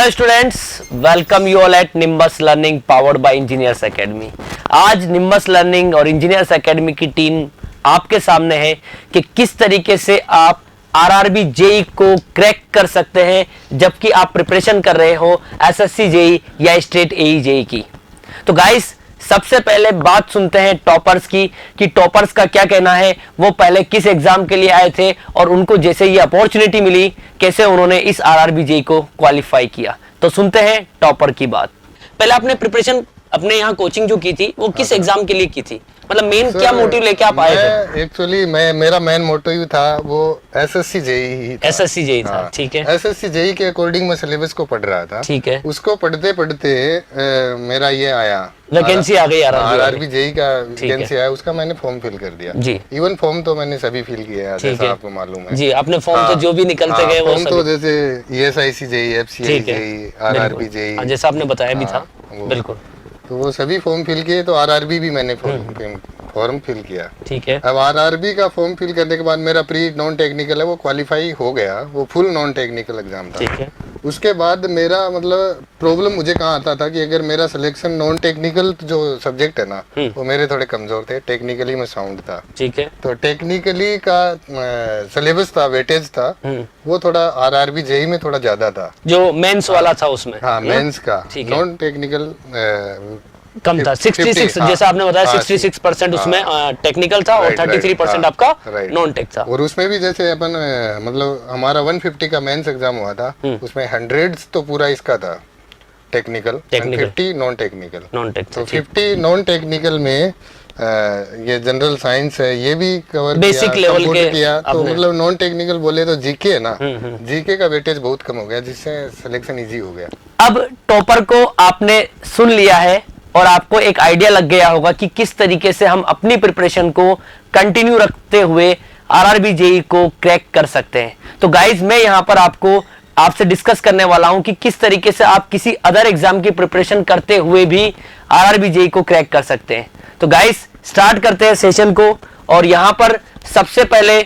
Hello students, welcome you all at nimbus learning powered by engineers academy. आज nimbus learning और engineers academy की team आपके सामने है कि किस तरीके से आप आरआरबी जेई को क्रैक कर सकते हैं जबकि आप प्रिपरेशन कर रहे हो एसएससी जेई या स्टेट एई जेई की। तो गाइस, सबसे पहले बात सुनते हैं टॉपर्स की कि टॉपर्स का क्या कहना है, वो पहले किस एग्जाम के लिए आए थे और उनको जैसे ये अपॉर्चुनिटी मिली कैसे उन्होंने इस आरआरबी जेई को क्वालिफाई किया। तो सुनते हैं टॉपर की बात। पहले आपने प्रिपरेशन अपने यहाँ कोचिंग जो की थी वो किस एग्जाम के लिए की थी, मतलब मेन क्या मोटिव लेके आप आए थे? एक्चुअली मेरा मेन मोटिव था वो एसएससी जेई ही था। एसएससी जेई था, ठीक है। एसएससी जेई के अकॉर्डिंग मैं सिलेबस को पढ़ रहा था, ठीक है। उसको पढ़ते पढ़ते मेरा ये आया, वैकेंसी आ गई आरआरबी जेई का वैकेंसी आया, उसका मैंने फॉर्म फिल कर दिया जी। इवन फॉर्म तो मैंने सभी फिल किए हैं, जैसा आपको मालूम है जी। आपने फॉर्म तो जो भी निकलते गए वो फॉर्म तो जैसे ESIC JE, FCI JE, RRB JE, जैसा आपने बताया भी था, बिल्कुल। तो वो सभी फॉर्म फिल किए, तो आरआरबी भी मैंने फॉर्म फिल किया, ठीक है। अब आरआरबी का फॉर्म फिल करने के बाद मेरा प्री नॉन टेक्निकल है वो क्वालिफाई हो गया, वो फुल नॉन टेक्निकल एग्जाम था, ठीक है। उसके बाद मेरा मतलब प्रॉब्लम मुझे कहाँ आता था कि अगर मेरा सिलेक्शन नॉन टेक्निकल जो सब्जेक्ट है ना वो मेरे थोड़े कमजोर थे, टेक्निकली में साउंड था, ठीक है। तो टेक्निकली का सिलेबस था, वेटेज था, वो थोड़ा आरआरबी जेई में थोड़ा ज्यादा था, जो मेंस वाला था उसमें। हाँ, मेंस का। नॉन टेक्निकल कम था, 66 जैसा आपने बताया, 66% उसमें टेक्निकल था और 33% आपका नॉन टेक था। और उसमें भी जैसे अपन मतलब हमारा 150 का मेंस एग्जाम हुआ था, उसमें 100 तो पूरा इसका था टेक्निकल, 50 नॉन टेक्निकल। तो 50 नॉन टेक्निकल में ये जनरल साइंस है, ये भी कवर बेसिक लेवल के किया। तो मतलब नॉन टेक्निकल बोले तो जीके है ना, जीके का वेटेज बहुत कम हो गया, जिससे सिलेक्शन इजी हो गया। अब टॉपर को आपने सुन लिया है और आपको एक आइडिया लग गया होगा कि किस तरीके से हम अपनी प्रिपरेशन को कंटिन्यू रखते हुए आरआरबी जेई को क्रैक कर सकते हैं। तो गाइज, मैं यहाँ पर आपसे डिस्कस करने वाला हूं कि किस तरीके से आप किसी अदर एग्जाम की प्रिपरेशन करते हुए भी आरआरबी जेई को क्रैक कर सकते हैं। तो गाइज, स्टार्ट करते हैं सेशन को। और यहाँ पर सबसे पहले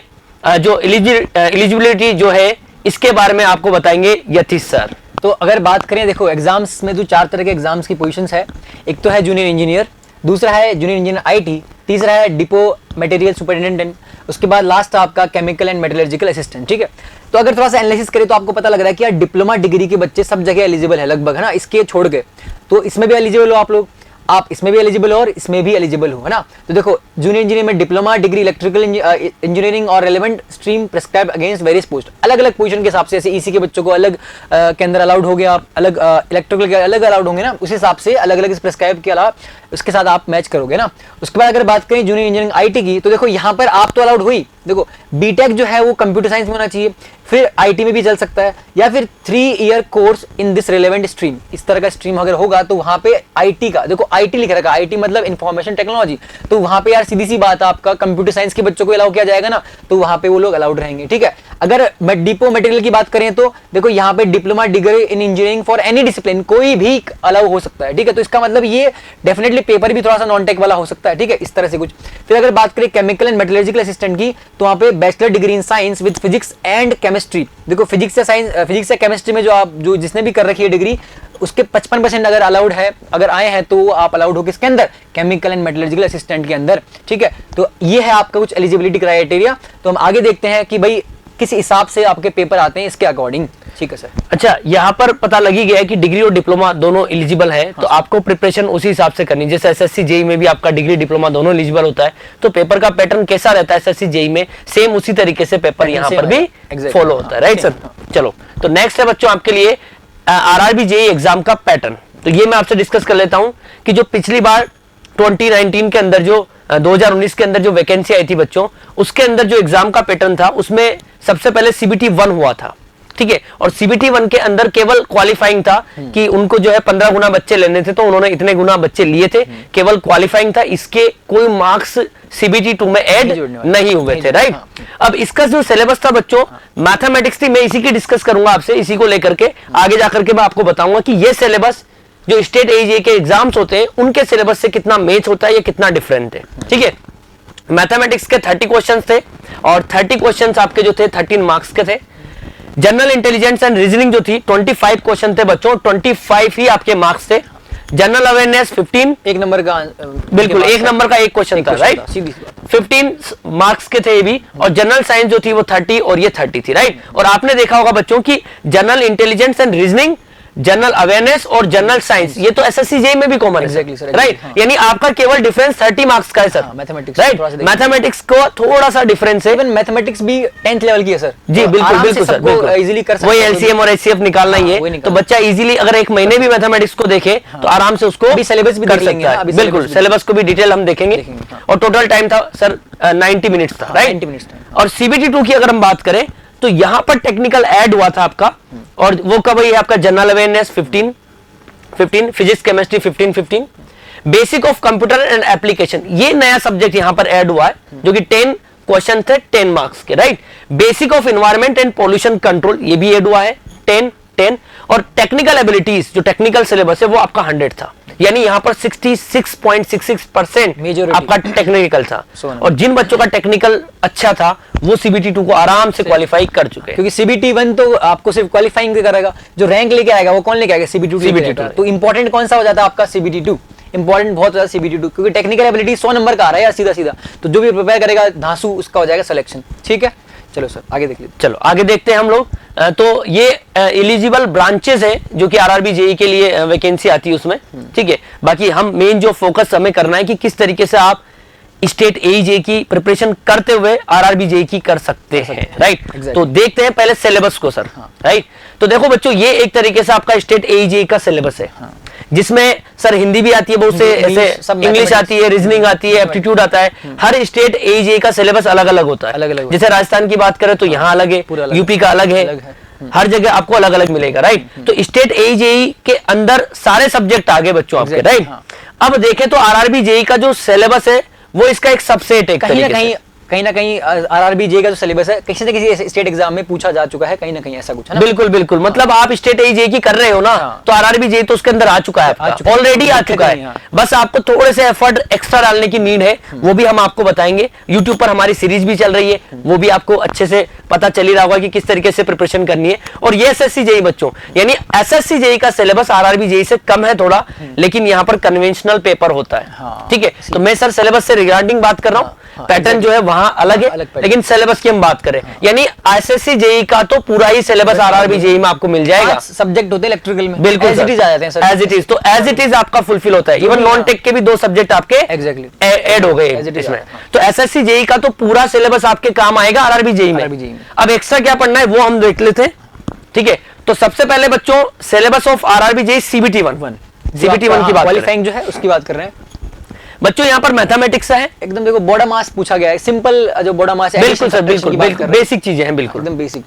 जो एलिजिबिलिटी जो है इसके बारे में आपको बताएंगे यतीश सर। तो अगर बात करें, देखो एग्जाम्स में तो 4 तरह के एग्जाम्स की पोजीशंस है। एक तो है जूनियर इंजीनियर, दूसरा है जूनियर इंजीनियर आईटी, तीसरा है डिपो मटेरियल सुपरिटेंडेंट, उसके बाद लास्ट आपका केमिकल एंड मेटलर्जिकल असिस्टेंट, ठीक है। तो अगर थोड़ा सा एनालिसिस करें तो आपको पता लग रहा है कि यार डिप्लोमा डिग्री के बच्चे सब जगह एलिजिबल है लगभग, है ना, इसके छोड़ के। तो इसमें भी एलिजिबल हो आप लोग, आप इसमें भी एलिजिबल हो और इसमें भी एलिजिबल हो, है ना। तो देखो, जूनियर इंजीनियर में डिप्लोमा डिग्री इलेक्ट्रिकल इंजीनियरिंग और relevant stream prescribe against various post, अलग अलग पोजीशन के हिसाब से, जैसे ईसी के बच्चों को अलग के अंदर अलाउड हो गया, अलग इलेक्ट्रिकल के अलग अलाउड होंगे ना, उस हिसाब से अलग अलग प्रेस्क्राइब के अलावा उसके साथ आप मैच करोगे ना। उसके बाद अगर बात करें जूनियर इंजीनियरिंग आईटी की, तो देखो यहाँ पर आप तो अलाउड हुई, देखो बीटेक जो है वो कंप्यूटर साइंस में होना चाहिए, फिर आईटी में भी चल सकता है, या फिर 3 year course in this relevant stream, इस तरह का स्ट्रीम अगर होगा तो वहां पे आईटी का, देखो आईटी लिख रखा है, आईटी मतलब इंफॉर्मेशन टेक्नोलॉजी, तो वहां पे यार सीधी सी बात है, आपका कंप्यूटर साइंस के बच्चों को अलाउ किया जाएगा ना, तो वहां पे वो लोग अलाउड रहेंगे, ठीक है। अगर डिपो मटेरियल की बात करें तो देखो यहाँ पे diploma degree in engineering for any discipline कोई भी अलाउ हो सकता है, ठीक है। तो इसका मतलब ये डेफिनेटली पेपर भी थोड़ा सा नॉन टेक वाला हो सकता है, ठीक है, इस तरह से कुछ। फिर अगर बात करें केमिकल एंड मेटलर्जिकल असिस्टेंट की, तो वहां पे bachelor degree in science with physics and chemistry, देखो फिजिक्स या साइंस, फिजिक्स या केमिस्ट्री में जो जिसने भी कर रखी है डिग्री, उसके 55% अगर अलाउड है, अगर आए हैं तो आप अलाउड हो किसके अंदर, केमिकल एंड मेटलर्जिकल असिस्टेंट के अंदर, ठीक है। तो ये है आपका कुछ एलिजिबिलिटी क्राइटेरिया। तो हम आगे देखते हैं कि भाई किस हिसाब से आपके पेपर आते हैं इसके अकॉर्डिंग, ठीक है सर। अच्छा, यहाँ पर पता लगी गया है कि डिग्री और डिप्लोमा दोनों एलिजिबल है, तो आपको प्रिपरेशन उसी हिसाब से करनी, जैसे एसएससी जेई में भी आपका डिग्री डिप्लोमा दोनों एलिजिबल होता है, तो पेपर का पैटर्न कैसा रहता है एसएससी जेई में, सेम उसी तरीके से पेपर यहाँ पर भी फॉलो होता है, राइट सर। चलो, तो नेक्स्ट है बच्चों आपके लिए आरआरबी जेई एग्जाम का पैटर्न। तो ये मैं आपसे डिस्कस कर लेता हूँ कि जो पिछली बार 2019 के अंदर जो 2019 के अंदर जो वैकेंसी आई थी बच्चों, उसके अंदर जो एग्जाम का पैटर्न था उसमें सबसे पहले सीबीटी 1 हुआ था, ठीक है। और सीबीटी 1 के अंदर केवल क्वालिफाइंग था कि उनको जो है 15 गुना बच्चे लेने थे, तो उन्होंने इतने गुना बच्चे लिए थे, केवल क्वालिफाइंग था, इसके कोई मार्क्स सीबीटी 2 में ऐड नहीं हुए थे, राइट। अब इसका जो सिलेबस था बच्चों, मैथमेटिक्स थी, मैं इसी की डिस्कस करूंगा आपसे, इसी को लेकर के आगे जाकर के मैं आपको बताऊंगा कि ये सिलेबस जो स्टेट एई के एग्जाम्स होते हैं उनके सिलेबस से कितना मैच होता है, ये कितना डिफरेंट है, ठीक है। मैथमेटिक्स के 30 क्वेश्चंस थे और 30 क्वेश्चंस आपके जो थे 13 मार्क्स के थे। जनरल इंटेलिजेंस एंड रीजनिंग जो थी 25 क्वेश्चन थे बच्चों, 25 ही आपके मार्क्स थे। जनरल अवेयरनेस 15, एक नंबर का बिल्कुल एक नंबर का एक क्वेश्चन था, राइट, सीधी सी बात। 15 मार्क्स के थे ये भी। और जनरल साइंस जो थी वो 30 और ये 30 थी, राइट। और आपने देखा होगा बच्चों की general intelligence and reasoning, general awareness और जनरल साइंस ये तो एसएससी जेईई में भी कॉमन है, Exactly, sir, राइट। हाँ। यानी आपका केवल डिफरेंस 30 मार्क्स का है सर, मैथमेटिक्स राइट। मैथमेटिक्स को थोड़ा सा डिफरेंस है। इवन मैथमेटिक्स भी 10th लेवल की है सर। जी तो बिल्कुल आराम से बिल्कुल सर, सबको बिल्कुल इजीली कर सकते वही हैं। एलसीएम और एचसीएफ निकालना ही हाँ, है, वही तो निकालना। बच्चा इजीली अगर एक महीने भी मैथमेटिक्स को देखे तो आराम से उसको अभी syllabus भी कर देख लेंगे सकता ना, है। अभी बिल्कुल syllabus भी सिलेबस को भी डिटेल हम देखेंगे। हाँ। और टोटल टाइम था सर 90 मिनट्स था, राइट। 90 मिनट्स था। और सीबीटी 2 की अगर हम बात करें तो यहां पर टेक्निकल ऐड हुआ था आपका, और वो कब है आपका, general awareness 15, physics chemistry 15, basic of computer and application ये नया सब्जेक्ट यहां पर ऐड हुआ है, जो कि 10 क्वेश्चन थे 10 मार्क्स के, right. Basic of environment and pollution control ये भी ऐड हुआ है 10। और टेक्निकल एबिलिटीज जो टेक्निकल सिलेबस है वो आपका 100 था, यानी यहां पर 66.66% Majority। आपका टेक्निकल था। So, और जिन बच्चों का टेक्निकल अच्छा था वो सीबीटी 2 को आराम से क्वालिफाई कर चुके हैं। क्योंकि सीबीटी 1 तो आपको सिर्फ क्वालिफाइंग करेगा, जो रैंक लेके आएगा वो कौन लेके आएगा, सीबीटी 2 CBT 2। तो इंपॉर्टेंट कौन सा हो जाता है आपका, सीबीटी 2 इंपॉर्टेंट बहुत ज्यादा सीबीटी 2, क्योंकि टेक्निकल एबिलिटी 100 नंबर का आ रहा है यार, सीधा सीधा। तो जो भी प्रिपेयर करेगा धांसू उसका हो जाएगा सिलेक्शन, ठीक है। चलो सर आगे देख लीजिए। चलो आगे देखते हैं हम लोग। तो ये एलिजिबल ब्रांचेस है जो कि आरआरबी जेईई के लिए वैकेंसी आती है उसमें, ठीक है। बाकी हम मेन जो फोकस हमें करना है कि किस तरीके से आप स्टेट एई जेईई की प्रिपरेशन करते हुए आरआरबी जेईई की कर सकते हैं, राइट। Exactly। तो देखते हैं पहले सिलेबस को सर, राइट। तो देखो बच्चों ये एक तरीके से आपका स्टेट एई जेईई का सिलेबस है, जिसमें सर हिंदी भी आती है बहुत से, English, ऐसे सब इंग्लिश mathematics। आती है, रीजनिंग आती है, एप्टीट्यूड आता है। हर स्टेट एई जेईई का सिलेबस अलग अलग होता है, अलग-अलग होता है। जैसे राजस्थान की बात करें तो यहाँ अलग है, पूरा अलग यूपी का अलग है, अलग है। हर जगह आपको अलग अलग मिलेगा, राइट। तो स्टेट एई जेईई के अंदर सारे सब्जेक्ट आ गए बच्चों आपके, Exactly, राइट। हाँ। अब देखें तो आरआरबी जेईई का जो सिलेबस है वो इसका एक सबसेट है, कहीं ना कहीं आरआरबी जेईई का जो सिलेबस है किसी न किसी स्टेट एग्जाम में पूछा जा चुका है, कहीं ना कहीं ऐसा कुछ है ना। बिल्कुल बिल्कुल, मतलब आप स्टेट एई जेईई की कर रहे हो ना, हाँ। तो आरआरबी जेईई तो उसके अंदर आ चुका है, ऑलरेडी आ चुका है। हाँ। बस आपको थोड़े से एफर्ट एक्स्ट्रा डालने की नीड है, वो भी हम आपको बताएंगे। यूट्यूब पर हमारी सीरीज भी चल रही है, वो भी आपको अच्छे से पता चल ही रहा होगा कि किस तरीके से प्रिपरेशन करनी है। और ये एसएससी जेईई बच्चों, यानी एसएससी जेईई का सिलेबस आरआरबी जेईई से कम है थोड़ा, लेकिन यहाँ पर कन्वेंशनल पेपर होता है, हाँ। ठीक है। तो मैं सर सिलेबस से रिगार्डिंग बात कर रहा हूँ, पैटर्न जो है वहां अलग है, लेकिन सिलेबस की हम बात करें, यानी एसएससी जेईई का तो पूरा ही सिलेबस आरआरबी जेईई में आपको मिल जाएगा। सब्जेक्ट होते हैं इलेक्ट्रिकल में, बिल्कुल एज इट इज आ जाते हैं सर, एज इट इज, तो एज इट इज आपका फुलफिल होता है। इवन नॉन टेक के भी 2 सब्जेक्ट आपके Exactly। ऐड हो गए As it is, इसमें। हाँ। तो एसएससी जेईई का तो पूरा सिलेबस आपके काम आएगा आरआरबी जेईई RRB में। जेईई में। अब एक्स्ट्रा क्या पढ़ना है वो हम देख लेते हैं, ठीक है। तो सबसे पहले बच्चों syllabus of RRB JEE CBT 1 की बात करें। क्वालिफाइंग जो है उसकी बात कर रहे हैं बच्चों यहाँ पर मैथमेटिक्स है, एकदम। देखो बॉर्डर मास पूछा गया है, सिंपल जो बॉर्डर मास है, बिल्कुल सर, बिल्कुल बिल्कुल बेसिक चीजें हैं, बिल्कुल एकदम बेसिक।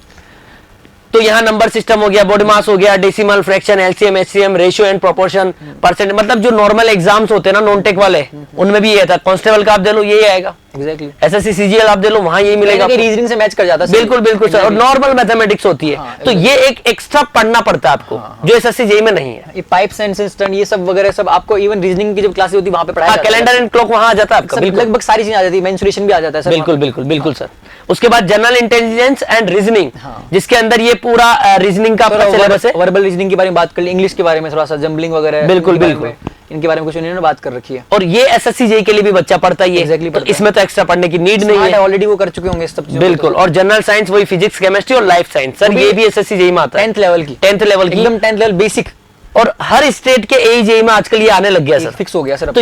तो यहाँ नंबर सिस्टम हो गया, बॉडी मास हो गया, decimal, fraction, LCM, HCM, ratio and proportion, percent, मतलब जो नॉर्मल एग्जाम्स होते हैं ना नॉन टेक वाले, उनमें भी ये था। कांस्टेबल का आप दे लो यही आएगा, एग्जैक्टली। एसएससी सीजीएल आप दे लो वहां यही मिलेगा, रीजनिंग से मैच कर जाता है। बिल्कुल बिल्कुल सर। और नॉर्मल मैथमेटिक्स होती है, हाँ, तो ये एक एक्स्ट्रा पढ़ना पड़ता है आपको, जो एसएससी जेईई में नहीं है। ये पाइप्स एंड सिस्टम ये सब वगैरह सब आपको इवन रीजनिंग की जब क्लासेस होती है वहां पे पढ़ाया जाता है। कैलेंडर एंड क्लॉक वहां आ जाता है आपका, सब बिल्कुल लगभग सारी चीजें आ जाती है, मेंसुरेशन भी आ जाता है सर। बिल्कुल बिल्कुल बिल्कुल सर। उसके बाद जनरल इंटेलिजेंस एंड रीजनिंग, हाँ। जिसके अंदर ये पूरा रीजनिंग का सिलेबस है। वर्बल रीजनिंग के बारे में बात कर ली, इंग्लिश के बारे में थोड़ा सा, जंबलिंग वगैरह, बिल्कुल, इनके बारे बिल्कुल। में, इनके बारे में कुछ इन्होंने बात कर रखी है। और ये एसएससी जेईई के लिए भी बच्चा पढ़ता ही है, Exactly तो पढ़ता है। इसमें तो एक्स्ट्रा पढ़ने की नीड नहीं है, ऑलरेडी वो कर चुके होंगे इस सब चीजों को। बिल्कुल। और जनरल साइंस वही फिजिक्स, केमिस्ट्री और लाइफ साइंस, सर ये भी एसएससी जेईई में आता है, 10th लेवल की, 10th लेवल की, एकदम 10th लेवल बेसिक, और हर स्टेट के एई जेईई में आजकल ये आने लग गया सर, फिक्स हो गया सर अब। तो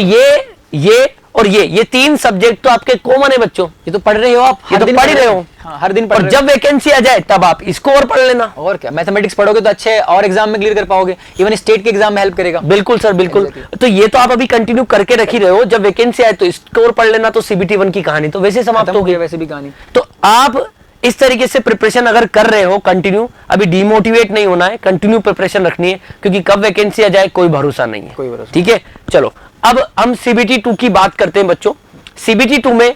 ये और ये 3 सब्जेक्ट तो आपके कॉमन है बच्चों, ये तो पढ़ रहे हो आप, ये तो पढ़ ही रहे हो। हाँ, हर दिन पढ़ और रहे जब वैकेंसी आ जाए तब आप इसको और पढ़ लेना। हो। और क्या, मैथमेटिक्स पढ़ोगे तो अच्छे और एग्जाम में क्लियर कर पाओगे, इवन स्टेट के एग्जाम में हेल्प करेगा। बिल्कुल सर, बिल्कुल। Exactly। तो ये तो आप अभी कंटिन्यू करके रख ही रहे हो, जब वैकेंसी आए तो इसको और पढ़ लेना, तो सीबीटी 1 की कहानी तो वैसे समाप्त हो गई। वैसे भी कहानी। तो आप इस तरीके से प्रिपरेशन अगर कर रहे हो कंटिन्यू, अभी डिमोटिवेट नहीं होना है, कंटिन्यू प्रिपरेशन रखनी है, क्योंकि कब वैकेंसी आ जाए कोई भरोसा नहीं है, कोई भरोसा। ठीक है। चलो अब हम सीबीटी 2 की बात करते हैं बच्चों। सीबीटी 2 में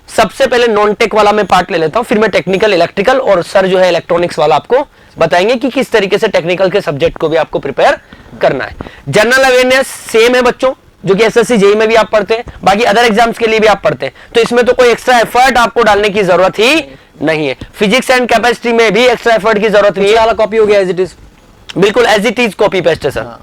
सबसे पहले नॉन टेक वाला मैं पार्ट ले लेता हूं, फिर मैं टेक्निकल, इलेक्ट्रिकल और सर जो है इलेक्ट्रॉनिक्स वाला आपको बताएंगे कि किस तरीके से टेक्निकल के सब्जेक्ट को भी आपको प्रिपेयर करना है। जनरल अवेयरनेस सेम है बच्चों, जो कि एसएससी जेई में भी आप पढ़ते हैं, बाकी अदर एग्जाम्स के लिए भी आप पढ़ते हैं, तो इसमें तो कोई एक्स्ट्रा एफर्ट आपको डालने की जरूरत ही नहीं है। फिजिक्स एंड कैपेसिटी में भी एक्स्ट्रा एफर्ट की जरूरत नहीं है, वाला कॉपी हो गया एज इट इज, बिल्कुल as it is copy paste है सर।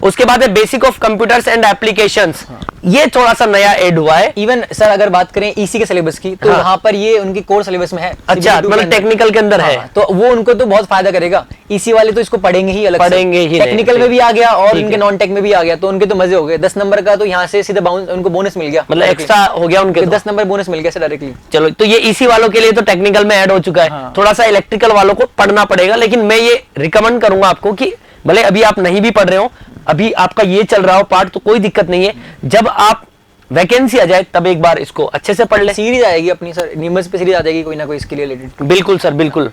उसके बाद है basic of computers and applications, ये थोड़ा सा नया ऐड हुआ है। इवन सर अगर बात करें ईसी के सिलेबस की, तो वहां पर ये उनके कोर सिलेबस में है। अच्छा, मतलब टेक्निकल के अंदर है, तो वो उनको तो बहुत फायदा करेगा। ईसी वाले तो इसको पढ़ेंगे ही अलग, पढ़ेंगे ही, टेक्निकल में भी आ गया और उनके नॉन टेक में भी आ गया, तो उनके तो मजे हो गए। 10 नंबर का तो यहाँ से सीधा बाउंस उनको बोनस मिल गया, मतलब एक्स्ट्रा हो गया उनके, 10 नंबर बोनस मिल गया डायरेक्टली। चलो, तो ये ईसी वालों के लिए तो टेक्निकल में ऐड हो चुका है, थोड़ा सा इलेक्ट्रिकल वालों को पढ़ना पड़ेगा। लेकिन मैं ये रिकमेंड करूंगा आपको कि भले अभी आप नहीं भी पढ़ रहे हो, अभी आपका ये चल रहा हो पार्ट, तो कोई दिक्कत नहीं है, जब आप वैकेंसी आ जाए तब एक बार इसको अच्छे से पढ़ ले। सीरीज आएगी अपनी सर, निम्स पे सीरीज आ जाएगी कोई ना कोई इसके लिए रिलेटेड। बिल्कुल सर, बिल्कुल।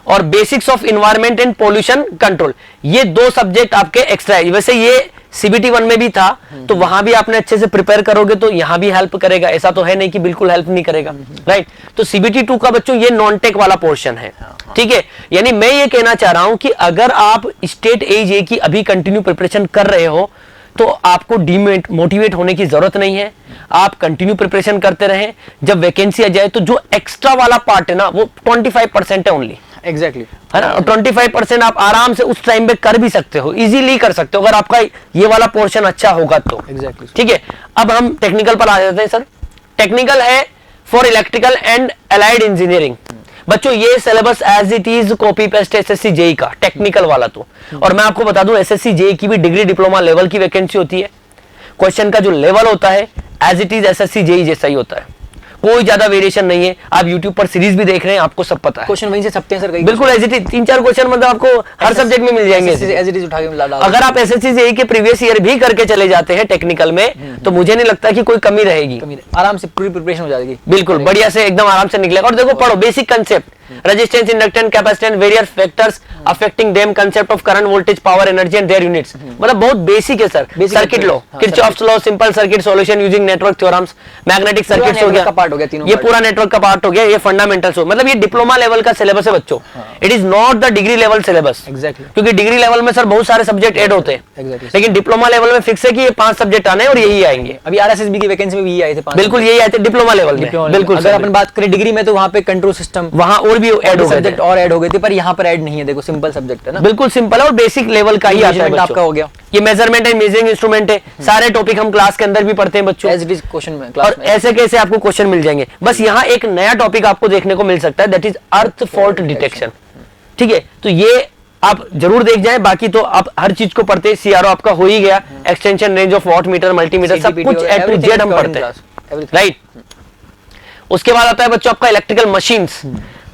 और basics of environment and pollution control, ये 2 सब्जेक्ट आपके एक्स्ट्रा है। वैसे ये सीबीटी 1 में भी था, तो वहां भी आपने अच्छे से प्रिपेयर करोगे तो यहाँ भी हेल्प करेगा, ऐसा तो है नहीं कि बिल्कुल हेल्प नहीं करेगा, राइट। तो सीबीटी 2 का बच्चों ये नॉन टेक वाला पोर्शन है, ठीक है। यानी मैं ये कहना चाह रहा हूं कि अगर आप स्टेट एजे की अभी कंटिन्यू प्रिपरेशन कर रहे हो, तो आपको मोटिवेट होने की जरूरत नहीं है, आप कंटिन्यू प्रिपरेशन करते रहें। जब वैकेंसी आ जाए तो जो एक्स्ट्रा वाला पार्ट है ना, वो 25% है ओनली, एग्जैक्टली, है ना। 25% आप आराम से उस टाइम पे कर भी सकते हो, इजीली कर सकते हो, अगर आपका ये वाला पोर्शन अच्छा होगा तो, एग्जैक्टली, ठीक है। अब हम टेक्निकल पर आ जाते हैं सर। टेक्निकल है for electrical and allied engineering. बच्चों ये syllabus as it is copy paste SSC JE का, टेक्निकल वाला तो। और मैं आपको बता दूं, एसएससी जेई की भी डिग्री डिप्लोमा लेवल की वैकेंसी होती है। क्वेश्चन का जो लेवल होता है as it is SSC JE जैसा ही होता है, कोई ज्यादा वेरिएशन नहीं है। आप YouTube पर सीरीज भी देख रहे हैं, आपको सब पता है। क्वेश्चन वहीं से छपते हैं सर, कई बिल्कुल एज इट इज 3-4 क्वेश्चन मतलब आपको हर सब्जेक्ट में मिल जाएंगे, एज इट इज उठा के अगर आप एसएससी जेई के प्रीवियस ईयर भी करके चले जाते हैं टेक्निकल में, तो मुझे नहीं लगता कि कोई कमी रहेगी, आराम से पूरी प्रिपरेशन हो जाएगी, बिल्कुल बढ़िया से एकदम आराम से निकलेगा। और देखो पढ़ो basic concept, resistance, inductance, capacitance, various factors affecting them, concept of current, voltage, power, energy and their units, मतलब बहुत बेसिक है sir. Circuit law, Kirchhoff's law, simple circuit solution using network theorems, magnetic circuits हो गया, ये पूरा network का part हो गया, ये फंडामेंटल्स हो, मतलब ये डिप्लोमा लेवल का सिलेबस है बच्चों। It is not the degree level syllabus, exactly, क्योंकि डिग्री लेवल में सर बहुत सारे सब्जेक्ट ऐड होते हैं, लेकिन डिप्लोमा लेवल में फिक्स है कि ये 5 सब्जेक्ट आने और यही आएंगे। अभी आरएसएसबी की वैकेंसी में भी यही आए थे 5, बिल्कुल यही आए थे डिप्लोमा लेवल में, बिल्कुल। अगर अपन बात करें डिग्री में, तो वहां पे कंट्रोल सिस्टम, वहां और भी ऐड हो गए थे, और ऐड हो गए थे, पर यहाँ पर ऐड नहीं है। देखो सिंपल सब्जेक्ट है ना, बिल्कुल सिंपल है और बेसिक लेवल का ही आता है बच्चों। आपका हो गया ये मेजरमेंट एंड मेजरिंग इंस्ट्रूमेंट है, सारे टॉपिक हम क्लास के अंदर भी पढ़ते हैं बच्चों, एज इट इज क्वेश्चन में, क्लास और में ऐसे कैसे आपको क्वेश्चन मिल जाएंगे। बस यहाँ एक नया टॉपिक आपको देखने को मिल सकता है, that is earth fault detection, ठीक है। तो ये आप जरूर देख जाएं, बाकी तो आप हर चीज को पढ़ते हैं। सीआरओ आपका हो ही गया, extension range of watt meter, multimeter, सब कुछ ए टू जेड हम पढ़ते हैं, राइट। उसके बाद आता है बच्चों आपका इलेक्ट्रिकल मशीन्स।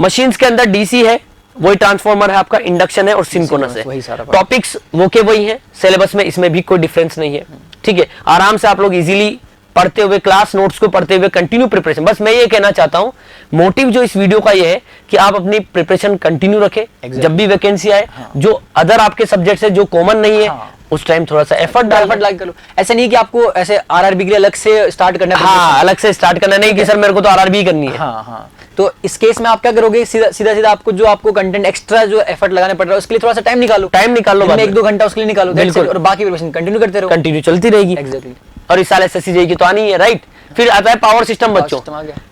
मशीन्स के अंदर डीसी है, वही ट्रांसफॉर्मर है आपका, इंडक्शन है और सिंक्रोनस है। टॉपिक्स वो के वही है सिलेबस में, इसमें भी कोई डिफरेंस नहीं है, ठीक है। आराम से आप लोग इजीली पढ़ते हुए, क्लास नोट्स को पढ़ते हुए कंटिन्यू प्रिपरेशन। बस मैं ये कहना चाहता हूं, मोटिव जो इस वीडियो का ये है कि आप अपनी प्रिपरेशन कंटिन्यू रखें, जब भी वैकेंसी आए, जो अदर आपके सब्जेक्ट है जो कॉमन नहीं है, उस टाइम थोड़ा सा एफर्ट करो। ऐसा नहीं कि आपको ऐसे आरआरबी के लिए अलग से स्टार्ट करना है, हाँ अलग से स्टार्ट करना नहीं कि सर मेरे को तो आरआरबी करनी है। हाँ, तो इस केस में आप क्या करोगे, सीधा आपको जो आपको कंटेंट एक्स्ट्रा जो एफर्ट लगाने पड़ रहा है, उसके लिए थोड़ा सा टाइम निकालो, बाद में 1-2 घंटा उसके लिए निकालो, बिल्कुल, और बाकी प्रिपरेशन कंटिन्यू करते रहो, कंटिन्यू चलती रहेगी। एग्जैक्टली। और इस साल एसएससी जेई की तो आनी है, राइट। फिर आता है पावर सिस्टम बच्चों,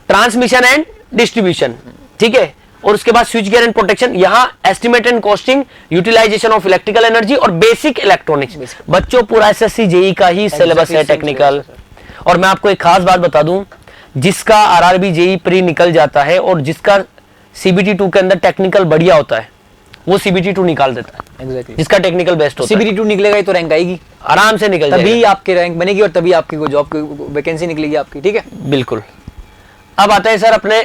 ट्रांसमिशन एंड डिस्ट्रीब्यूशन, ठीक है। और उसके बाद स्विच गियर एंड प्रोटेक्शन, यहाँ estimate and costing, utilisation of electrical energy और बेसिक इलेक्ट्रॉनिक्स। बच्चों पूरा एसएससी जेई का ही सिलेबस है टेक्निकल। और मैं आपको एक खास बात बता दूं, जिसका आरआरबी जेई प्री निकल जाता है और जिसका सीबीटी 2 के अंदर टेक्निकल बढ़िया होता है, वो सीबीटी 2 निकाल देता है, exactly. जिसका टेक्निकल बेस्ट होता है। सीबीटी 2 निकलेगा ही तो रैंक आएगी, आराम से निकल जाएगा, तभी आपकी रैंक बनेगी और तभी आपकी कोई जॉब की वैकेंसी निकलेगी आपकी, ठीक है। बिल्कुल। अब आता है सर अपने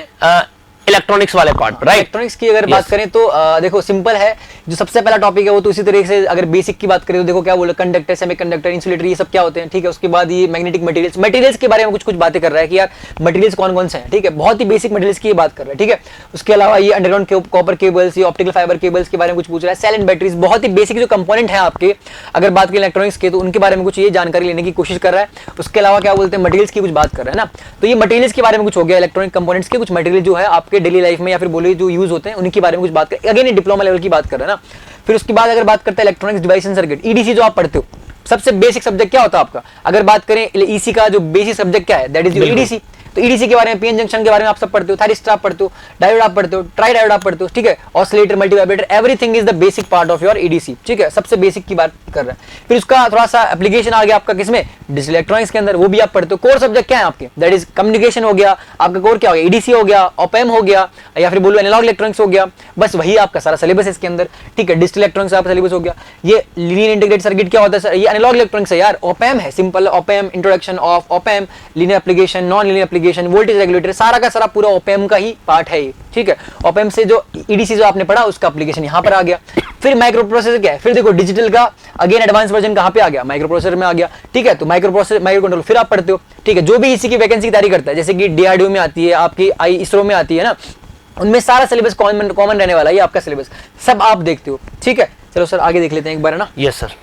इलेक्ट्रॉनिक्स वाले पार्ट पर, राइट। इलेक्ट्रॉनिक्स की अगर बात करें तो देखो सिंपल है, जो सबसे पहला टॉपिक है वो तो इसी तरीके से अगर बेसिक की बात करें तो देखो क्या बोला, कंडक्टर, सेमीकंडक्टर, इंसुलेटर, ये सब क्या होते हैं, ठीक है। उसके बाद ये मैग्नेटिक मटेरियल्स के बारे में कुछ बातें कर रहा है कि यार मटेरियल्स कौन कौन से हैं, ठीक है। बहुत ही बेसिक मटेरियल्स की बात कर रहा है, ठीक है। उसके अलावा ये अंडरग्राउंड कॉपर केबल्स, ये ऑप्टिकल फाइबर केबल्स के बारे में कुछ पूछ रहा है, सेल एंड बैटरीज, बहुत ही बेसिक जो कंपोनेंट है आपके, अगर बात करें इलेक्ट्रॉनिक्स के तो उनके बारे में कुछ ये जानकारी लेने की कोशिश कर रहा है। उसके अलावा क्या बोलते हैं, मटेरियल्स की कुछ बात कर रहा है ना, तो ये मटेरियल्स के बारे में कुछ हो गया, इलेक्ट्रॉनिक कंपोनेंट्स के कुछ मटेरियल जो है आपके डेली लाइफ में या फिर बोले जो यूज होते हैं उनके बारे में कुछ बात कर, अगेन डिप्लोमा लेवल की बात कर रहे हैं ना। फिर उसके बाद अगर बात करते हैं electronics device and circuit, EDC जो आप पढ़ते हो, सबसे बेसिक सब्जेक्ट क्या होता है आपका? अगर बात करें ईसी का जो बेसिक सब्जेक्ट क्या है, दैट इज ईडीसी। तो ईडीसी के बारे में, पीएन जंक्शन के बारे में आप सब पढ़ते हो, थायरिस्टर आप पढ़ते हो, डायोड आप पढ़ते हो, ट्राई डायोड आप पढ़ते हो, ठीक है, oscillator, multivibrator, everything is the basic part of your EDC, ठीक है, सबसे बेसिक की बात कर रहे हैं। फिर उसका थोड़ा सा एप्लीकेशन आ गया आपका किसमें, डिजिटल इलेक्ट्रॉनिक्स के अंदर, वो भी आप पढ़ते हो। कोर सब्जेक्ट क्या है आपके, दैट इज कम्युनिकेशन हो गया आपका, कोर क्या हो गया, ईडीसी हो गया, ऑपएम हो गया, या फिर बोलो एनालॉग इलेक्ट्रॉनिक्स हो गया, बस वही आपका सारा सिलेबस है इसके अंदर, ठीक है। डिजिटल इलेक्ट्रॉनिक्स आपका सिलेबस हो गया। ये लीनियर इंटीग्रेटेड सर्किट क्या होता है सर, ये एनालॉग इलेक्ट्रॉनिक्स है यार, ऑपएम है, simple op amp, introduction of op amp, linear application, non linear application, voltage regulator, सारा का सारा पूरा ऑपएम का ही पार्ट है ये, ठीक है। ऑपएम से जो ईडीसी जो आपने पढ़ा उसका एप्लीकेशन यहाँ पर आ गया। फिर माइक्रो प्रोसेसर क्या है, फिर देखो डिजिटल का अगेन एडवांस वर्जन कहाँ पे आ गया, माइक्रो प्रोसेसर में आ गया, ठीक है। तो माइक्रो प्रोसेसर, माइक्रो कंट्रोल फिर आप पढ़ते हो, ठीक है। जो भी इसी की वैकेंसी की तैयारी करता है, जैसे कि डीआरडीओ में आती है, आपकी इसरो में आती है ना, उनमें सारा सिलेबस कॉमन रहने वाला है, ये आपका सिलेबस सब आप देखते हो, ठीक है। चलो सर आगे देख लेते हैं एक बार, है ना। Yes sir.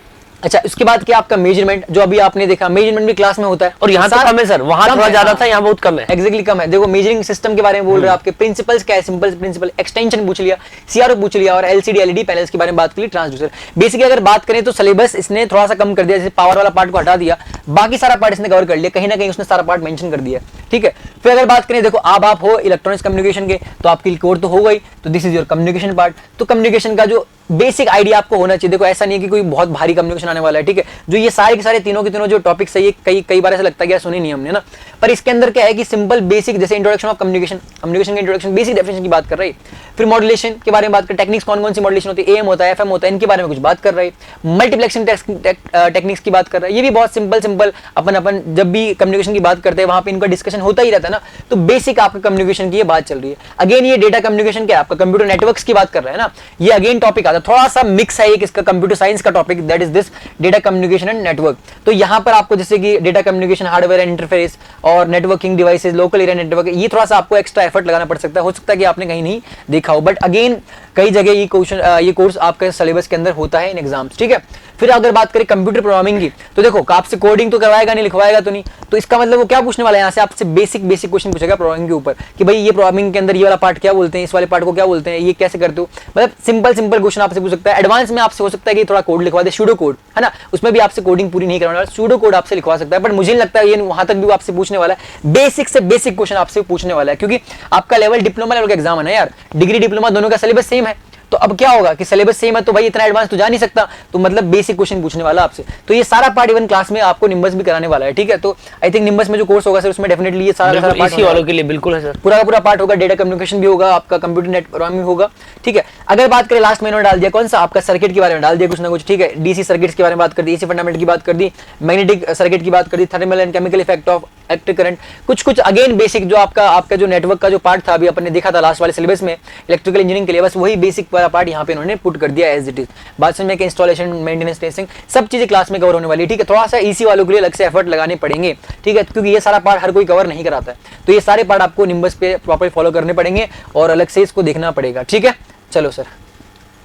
अच्छा, उसके बाद क्या आपका मेजरमेंट, जो अभी आपने देखा मेजरमेंट भी क्लास में होता है, और यहाँ तो कम है सर, वहाँ थोड़ा ज्यादा था, यहाँ बहुत कम है। एग्जैक्टली कम है। देखो मेजरिंग सिस्टम के बारे में बोल रहे हैं, आपके प्रिंसिपल्स क्या है, सिंपल प्रिंसिपल, एक्सटेंशन पूछ लिया, सीआरओ पूछ लिया, और एलसीडी एलईडी पैनल्स के बारे में बात कर ली, ट्रांसड्यूसर। बेसिकली अगर बात करें तो सिलेबस इसने थोड़ा सा कम कर दिया, जैसे पावर वाला पार्ट को हटा दिया, बाकी सारा पार्ट इसने कवर कर लिया, कहीं ना कहीं उसने सारा पार्ट मेंशन कर दिया, ठीक है। फिर अगर बात करें, देखो आप हो इलेक्ट्रॉनिक्स कम्युनिकेशन के, तो आपकी कोर तो हो गई, तो this is your communication part. तो कम्युनिकेशन का जो बेसिक आइडिया आपको होना चाहिए। देखो ऐसा नहीं है कि कोई बहुत भारी कम्युनिकेशन आने वाला है, ठीक है। जो ये सारे के सारे तीनों के तीनों जो टॉपिक्स है, ये कई बार ऐसा लगता है कि सुने नहीं हमने ना, पर इसके अंदर क्या है कि सिंपल बेसिक, जैसे इंट्रोडक्शन ऑफ कम्युनिकेशन, कम्युनिकेशन के इंट्रोडक्शन, बेसिक डेफिनेशन की बात कर रही है। फिर मॉड्यूलेशन के बारे में बात कर, टेक्निक्स कौन कौन सी मॉड्यूलेशन होती है, एएम होता है, एफएम होता है, इनके बारे में कुछ बात कर रही है। मल्टीप्लेक्सिंग टेक्निक्स की बात कर रहा है, ये भी बहुत सिंपल अपन जब भी कम्युनिकेशन की बात करते हैं वहां पे इनका डिस्कशन होता ही रहता है ना। तो बेसिक आपका कम्युनिकेशन की ये बात चल रही है। अगेन ये डेटा कम्युनिकेशन क्या है, आपका कंप्यूटर नेटवर्क्स की बात कर रहे हैं ना, ये अगेन टॉपिक आता है, थोड़ा सा मिक्स है एक इसका कंप्यूटर साइंस का topic, that is this data communication and network. तो यहाँ पर आपको जैसे कि data communication, hardware and interface, और networking devices, local area network, ये थोड़ा सा आपको एक्स्ट्रा एफर्ट लगाना पड़ सकता है, हो सकता है कि आपने कहीं नहीं देखा हो, बट अगेन कई जगह ये कोर्स आपके सिलेबस के अंदर होता है इन एग्जाम्स, ठीक है। फिर अगर बात करें कंप्यूटर प्रोग्रामिंग की, तो देखो आपसे कोडिंग तो करवाएगा नहीं, लिखवाएगा तो नहीं, तो इसका मतलब वो क्या पूछने वाला है, यहाँ से आपसे बेसिक क्वेश्चन पूछेगा प्रोग्रामिंग के ऊपर, कि भाई ये प्रोग्रामिंग के अंदर ये वाला पार्ट क्या बोलते हैं, इस वाले पार्ट को क्या बोलते हैं, ये कैसे करते हो, मतलब सिंपल क्वेश्चन आपसे पूछ सकता है। एडवांस में आपसे हो सकता है कि थोड़ा कोड लिखवा दे, सूडो कोड, है ना, उसमें भी आपसे कोडिंग पूरी नहीं करवाने वाला, सूडो कोड आपसे लिखवा सकता है, बट मुझे नहीं लगता है ये वहां तक भी आपसे पूछने वाला है। बेसिक से बेसिक क्वेश्चन आपसे पूछने वाला है, क्योंकि आपका लेवल डिप्लोमा लेवल का एग्जाम है ना यार, डिग्री डिप्लोमा दोनों का सिलेबस सेम है। तो अब क्या होगा कि सिलेबस सेम है, तो भाई इतना एडवांस तो जा नहीं सकता, तो मतलब बेसिक क्वेश्चन पूछने वाला आपसे। तो ये सारा पार्ट इवन क्लास में आपको निम्बस भी कराने वाला है, ठीक है। तो आई थिंक निम्बस में जो कोर्स होगा सर, उसमें डेफिनेटली ये सारा पार्ट इसी वालों के लिए बिल्कुल है सर, पूरा का पूरा पार्ट होगा। डेटा कम्युनिकेशन भी होगा, आपका कंप्यूटर नेट प्रोग्रामिंग होगा, ठीक है। अगर बात करें लास्ट में इन्होंने डाल दिया कौन सा, आपका सर्किट के बारे में डाल दिया कुछ ना कुछ, ठीक है। डीसी सर्किट्स के बारे में बात कर दी, एसी फंडामेंटल की बात कर दी, मैग्नेटिक सर्किट की बात कर दी, thermal and chemical effect of electric current, कुछ अगेन बेसिक जो आपका जो नेटवर्क का जो पार्ट था, अभी अपन ने देखा था लास्ट वाले सिलेबस में इलेक्ट्रिकल इंजीनियरिंग के लिए, बस वही बेसिक वाला पार्ट यहाँ पे इन्होंने पुट कर दिया एज इट इज। बात समझ में कि इंस्टॉलेशन, मेंटेनेंस, टेस्टिंग, सब चीजें क्लास में कवर होने वाली है, ठीक है। थोड़ा सा ईसी वालों के लिए अलग से एफर्ट लगाने पड़ेंगे, ठीक है, क्योंकि ये सारा पार्ट हर कोई कवर नहीं कराता है। तो ये सारे पार्ट आपको निम्बस पे प्रॉपर फॉलो करने पड़ेंगे और अलग से इसको देखना पड़ेगा, ठीक है। चलो सर।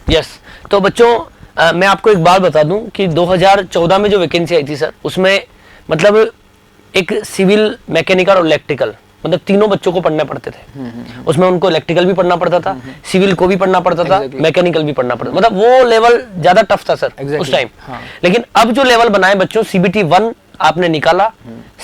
यस, तो बच्चों मैं आपको एक बात बता दूं कि 2014 में जो वैकेंसी आई थी सर, उसमें मतलब एक सिविल, मैकेनिकल और इलेक्ट्रिकल, मतलब तीनों बच्चों को पढ़ने पड़ते थे। उसमें उनको इलेक्ट्रिकल भी पढ़ना पड़ता था, सिविल को भी पढ़ना पड़ता था, मैकेनिकल भी पढ़ना पड़ता था, मतलब वो लेवल ज्यादा टफ था सर उस टाइम। लेकिन अब जो लेवल बनाए बच्चों, सीबीटी 1 आपने निकाला,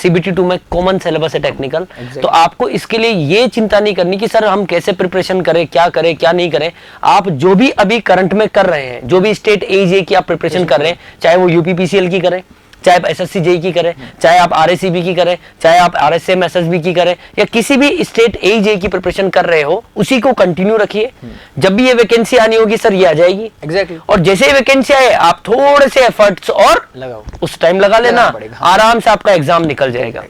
सीबीटी 2 में कॉमन सिलेबस है टेक्निकल, तो आपको इसके लिए ये चिंता नहीं करनी कि सर हम कैसे प्रिपरेशन करें, क्या नहीं करें। आप जो भी अभी करंट में कर रहे हैं, जो भी स्टेट एजे की आप प्रिपरेशन कर रहे हैं, चाहे वो यूपीपीसीएल की करें, चाहे आप एसएससी जेई की करें, चाहे आप आरएससीबी की करें, चाहे आप आरएसएम एसएसबी की करें, या किसी भी स्टेट एजे की प्रिपरेशन कर रहे हो, उसी को कंटिन्यू रखिए। जब भी ये वैकेंसी आनी होगी सर, ये आ जाएगी एग्जैक्टली। और जैसे ही वैकेंसी आए, आप थोड़े से एफर्ट्स और लगाओ, उस टाइम लगा लेना, आराम से आपका एग्जाम निकल जाएगा।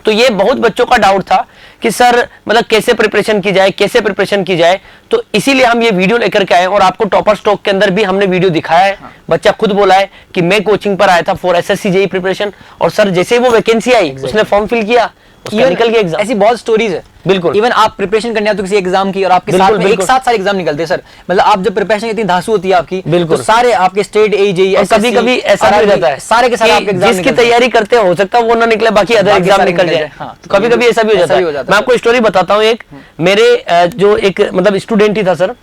तो ये बहुत बच्चों का डाउट था कि सर मतलब कैसे प्रिपरेशन की जाए, तो इसीलिए हम ये वीडियो लेकर के आए और आपको टॉपर स्टॉक के अंदर भी हमने वीडियो दिखाया है। बच्चा खुद बोला है कि मैं कोचिंग पर आया था फॉर एसएससी जेई प्रिपरेशन, और सर जैसे ही वो वैकेंसी आई उसने फॉर्म फिल किया, उसका निकल गया एग्जाम। ऐसी बहुत स्टोरीज है, बिल्कुल। इवन आप प्रिपरेशन करने आते हो किसी एग्जाम की, और आपके साथ में एक साथ सारे एग्जाम निकलते हैं सर, मतलब आप जब प्रिपरेशन इतनी धांसू होती है आपकी, बिल्कुल, तो सारे आपके स्टेट एजेई, कभी-कभी ऐसा भी हो जाता है सारे के सारे आपके एग्जाम जिसकी तैयारी करते हो सकता है वो ना निकले, बाकी अदर एग्जाम निकल जाए। कभी-कभी ऐसा भी हो जाता है। मैं आपको स्टोरी बताता हूँ एक, मेरे जो एक मतलब स्टूडेंट ही था सर,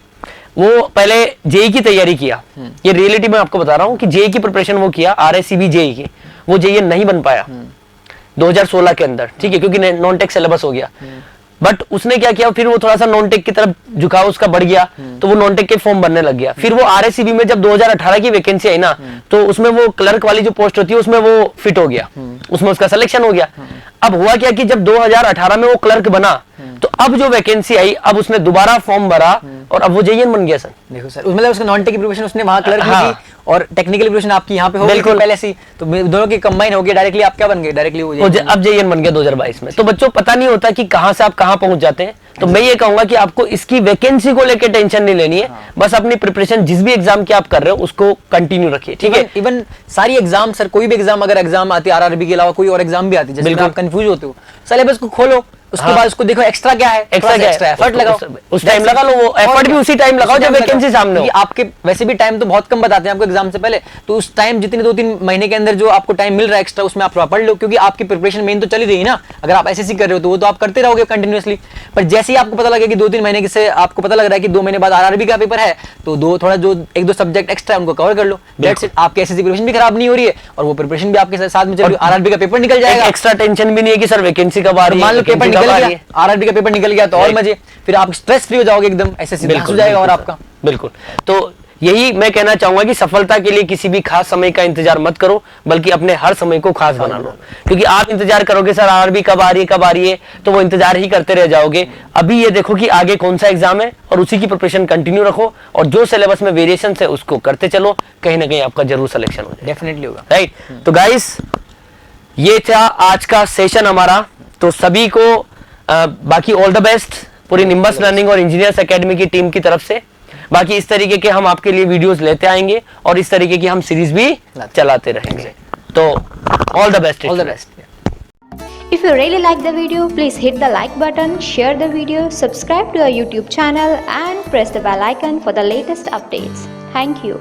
वो पहले जेई की तैयारी किया, ये रियलिटी में आपको बता रहा हूँ कि जेई की प्रिपरेशन वो किया, आरएससीबी जेई की, वो जेई नहीं बन पाया 2016 के अंदर, ठीक है, क्योंकि नॉन टेक सिलेबस हो गया। बट उसने क्या किया, फिर वो थोड़ा सा नॉन टेक की तरफ झुकाव उसका बढ़ गया, तो वो नॉन टेक के फॉर्म बनने लग गया। फिर वो आरएससीबी में जब 2018 की वैकेंसी आई ना, तो उसमें वो क्लर्क वाली जो पोस्ट होती है उसमें वो फिट हो गया, उसमें उसका सिलेक्शन हो गया। अब हुआ क्या कि जब 2018 में वो क्लर्क बना, तो अब जो वैकेंसी आई, अब उसने दोबारा फॉर्म भरा और अब वो जेईएन बन गया सर। देखो सर, मतलब उसका नॉन टेक की प्रिपरेशन उसने वहां क्लर्क की हाँ। की और टेक्निकल प्रिपरेशन आपकी यहाँ पे हो गई थी पहले से ही, तो दोनों की कंबाइन हो गई, डायरेक्टली आप क्या बन गए, डायरेक्टली वो अब जेईएन बन गया 2022 में। तो बच्चों पता नहीं होता कि कहां से आप कहां पहुंच जाते हैं। तो मैं ये कहूंगा कि आपको इसकी वैकेंसी को लेकर टेंशन नहीं लेनी है, बस अपनी प्रिपरेशन जिस भी एग्जाम की आप कर रहे हो उसको कंटिन्यू रखिए, ठीक है। इवन सारी एग्जाम सर, कोई भी एग्जाम अगर एग्जाम आती है आरआरबी के अलावा कोई और एग्जाम भी आती है, जैसे आप कंफ्यूज होते हो, सिलेबस को खोलो, उसके बाद उसको देखो एक्स्ट्रा क्या है, एक्स्ट्रा एफर्ट लगाओ, उस टाइम लगा लो, वो एफर्ट भी उसी टाइम लगाओ जब वैकेंसी सामने हो। आपके वैसे भी टाइम तो बहुत कम बताते हैं आपको एग्जाम से पहले, तो उस टाइम जितने 2-3 महीने के अंदर जो आपको टाइम मिल रहा है एक्स्ट्रा, उसमें आप पढ़ लो, क्योंकि आपकी प्रिपरेशन मेन तो चल ही रही है ना। अगर आप एसएससी कर रहे हो तो वो तो आप करते रहोगे कंटिन्यूअसली, पर जैसे ही आपको पता लगे कि 2-3 महीने से आपको पता लग रहा है कि 2 महीने बाद आरआरबी का पेपर है, तो थोड़ा जो 1-2 सब्जेक्ट एक्स्ट्रा उनको कवर कर लो, दैट्स इट। आपकी एसएससी प्रिपरेशन भी खराब नहीं हो रही है और वो प्रिपरेशन भी आपके साथ में चल रही है, आरआरबी का पेपर निकल जाएगा, एक्स्ट्रा टेंशन भी नहीं है कि सर वैकेंसी कब आ रही है, मान लो पेपर निकल गया, आरआरबी का पेपर निकल गया तो और मजे, फिर आप स्ट्रेस फ्री हो जाओगे एकदम, एसएससी हो जाएगा और आपका। बिल्कुल। तो यही मैं कहना चाहूंगा कि सफलता के लिए किसी भी खास समय का इंतजार मत करो, बल्कि अपने हर समय को खास बना लो। क्योंकि आप इंतजार करोगे सर आरआरबी कब आ रही है, तो वो इंतजार ही करते रह जाओगे। अभी ये देखो कि आगे कौन सा एग्जाम है और उसी की प्रिपरेशन कंटिन्यू रखो, और जो सिलेबस में वेरिएशन है उसको करते चलो, कहीं ना कहीं आपका जरूर सिलेक्शन हो जाए, डेफिनेटली होगा, राइट। तो गाइस, ये था आज का सेशन हमारा। तो सभी को बाकी ऑल द बेस्ट पूरी निम्बस लर्निंग और इंजीनियर्स एकेडमी की टीम की तरफ से। बाकी इस तरीके के हम आपके लिए वीडियोस लेते आएंगे और इस तरीके की हम सीरीज भी चलाते रहेंगे। तो all the best, all the best. If you really like the video, please hit the like button, share the video, subscribe to our YouTube channel and press the bell icon for the latest updates. Thank you.